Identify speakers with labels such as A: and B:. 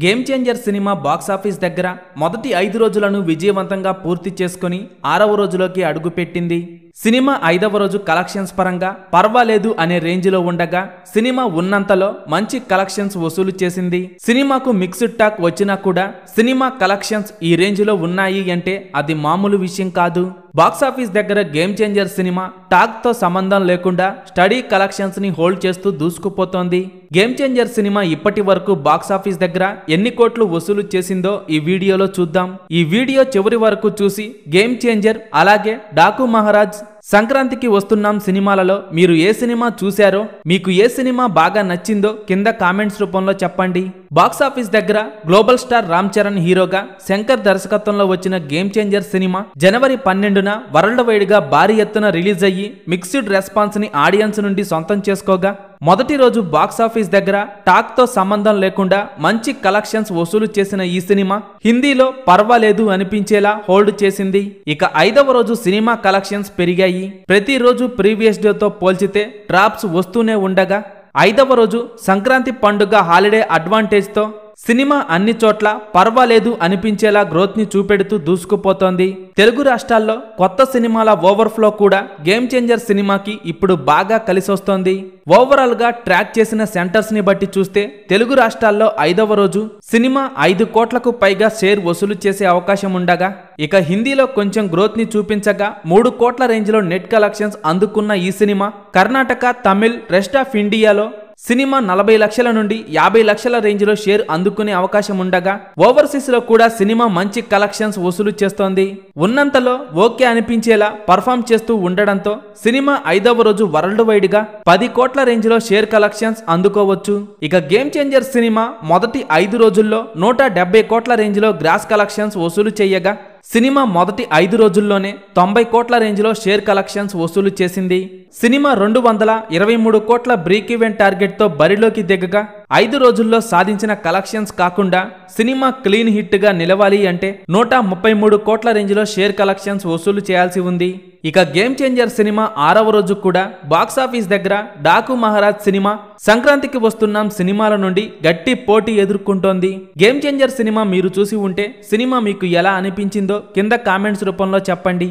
A: Game changer cinema box office దగ్గర మొదటి 5 రోజులను విజయవంతంగా పూర్తి చేసుకుని 6వ రోజులోకి అడుగుపెట్టింది. సినిమా 5వ రోజు కలెక్షన్స్ పరంగా పర్వాలేదు అనే రేంజ్లో ఉండగా సినిమా ఉన్నంతలో మంచి కలెక్షన్స్ వసూలు చేసింది. సినిమాకు మిక్స్డ్ టాక్ వచ్చినా కూడా సినిమా కలెక్షన్స్ ఈ రేంజ్లో ఉన్నాయి అంటే అది మామూలు విషయం కాదు. బాక్సాఫీస్ దగ్గర గేమ్ చేంజర్ సినిమా టాక్తో సంబంధం లేకుండా స్టడీ కలెక్షన్స్ ని హోల్డ్ చేస్తూ దూసుకుపోతోంది. గేమ్ చేంజర్ సినిమా ఇప్పటి వరకు బాక్సాఫీస్ దగ్గర ఎన్ని కోట్లు వసూలు చేసిందో ఈ వీడియోలో చూద్దాం. ఈ వీడియో చివరి వరకు చూసి గేమ్ చేంజర్ అలాగే డాకు మహారాజ్, సంక్రాంతికి వస్తున్నాం సినిమాలలో మీరు ఏ సినిమా చూశారో, మీకు ఏ సినిమా బాగా నచ్చిందో కింద కామెంట్స్ రూపంలో చెప్పండి. బాక్సాఫీస్ దగ్గర గ్లోబల్ స్టార్ రామ్ చరణ్ హీరోగా శంకర్ దర్శకత్వంలో వచ్చిన గేమ్ చేంజర్ సినిమా జనవరి 12న వరల్డ్ వైడ్ గా భారీ ఎత్తున రిలీజ్ అయ్యి మిక్స్డ్ రెస్పాన్స్ ని ఆడియన్స్ నుండి సొంతం చేసుకోగా మొదటి రోజు బాక్సాఫీస్ దగ్గర టాక్ తో సంబంధం లేకుండా మంచి కలెక్షన్స్ వసూలు చేసిన ఈ సినిమా హిందీలో పర్వాలేదు అనిపించేలా హోల్డ్ చేసింది. ఇక 5వ రోజు సినిమా కలెక్షన్స్ పెరిగాయి. ప్రతిరోజు ప్రీవియస్ డేతో పోల్చితే డ్రాప్స్ వస్తూనే ఉండగా 5వ రోజు సంక్రాంతి పండుగ హాలిడే అడ్వాంటేజ్ తో సినిమా అన్ని చోట్ల పర్వాలేదు అనిపించేలా గ్రోత్ ని చూపెడుతూ దూసుకుపోతోంది. తెలుగు రాష్ట్రాల్లో కొత్త సినిమాల ఓవర్ఫ్లో కూడా గేమ్ చేంజర్ సినిమాకి ఇప్పుడు బాగా కలిసొస్తోంది. ఓవరాల్ గా ట్రాక్ చేసిన సెంటర్స్ ని బట్టి చూస్తే తెలుగు రాష్ట్రాల్లో 5వ రోజు సినిమా 5 కోట్లకు పైగా షేర్ వసూలు చేసే అవకాశం ఉండగా ఇక హిందీలో కొంచెం గ్రోత్ ని చూపించగా 3 కోట్ల రేంజ్ లో నెట్ కలెక్షన్స్ అందుకున్న ఈ cinema Karnataka, Tamil, rest of ఇండియాలో సినిమా 40 లక్షల నుండి 50 లక్షల రేంజ్లో షేర్ అందుకునే అవకాశం ఉండగా ఓవర్సీస్ లో కూడా సినిమా మంచి కలెక్షన్స్ వసూలు చేస్తోంది. ఉన్నంతలో ఓకే అనిపించేలా పర్ఫామ్ చేస్తూ ఉండడంతో సినిమా 5వ రోజు వరల్డ్ వైడ్ గా 10 కోట్ల రేంజ్లో షేర్ కలెక్షన్స్ అందుకోవచ్చు. ఇక గేమ్ చేంజర్ సినిమా మొదటి 5 రోజుల్లో 170 కోట్ల రేంజ్లో గ్రాస్ కలెక్షన్స్ వసూలు చేయగా సినిమా మొదటి 5 రోజుల్లోనే 90 కోట్ల రేంజ్లో షేర్ కలెక్షన్స్ వసూలు చేసింది. సినిమా 223 కోట్ల బ్రేక్ ఈవెన్ టార్గెట్ తో బరిలోకి దిగగా 5 రోజుల్లో సాధించిన కలెక్షన్స్ కాకుండా సినిమా క్లీన్ హిట్ గా నిలవాలి అంటే 133 కోట్ల రేంజ్లో షేర్ కలెక్షన్స్ వసూలు చేయాల్సి ఉంది. ఇక గేమ్ చేంజర్ సినిమా 6వ రోజు కూడా బాక్సాఫీస్ దగ్గర డాకు మహారాజ్ సినిమా, సంక్రాంతికి వస్తున్నాం సినిమాల నుండి గట్టి పోటీ ఎదుర్కొంటోంది. గేమ్ చేంజర్ సినిమా మీరు చూసి ఉంటే సినిమా మీకు ఎలా అనిపించిందో కింద కామెంట్స్ రూపంలో చెప్పండి.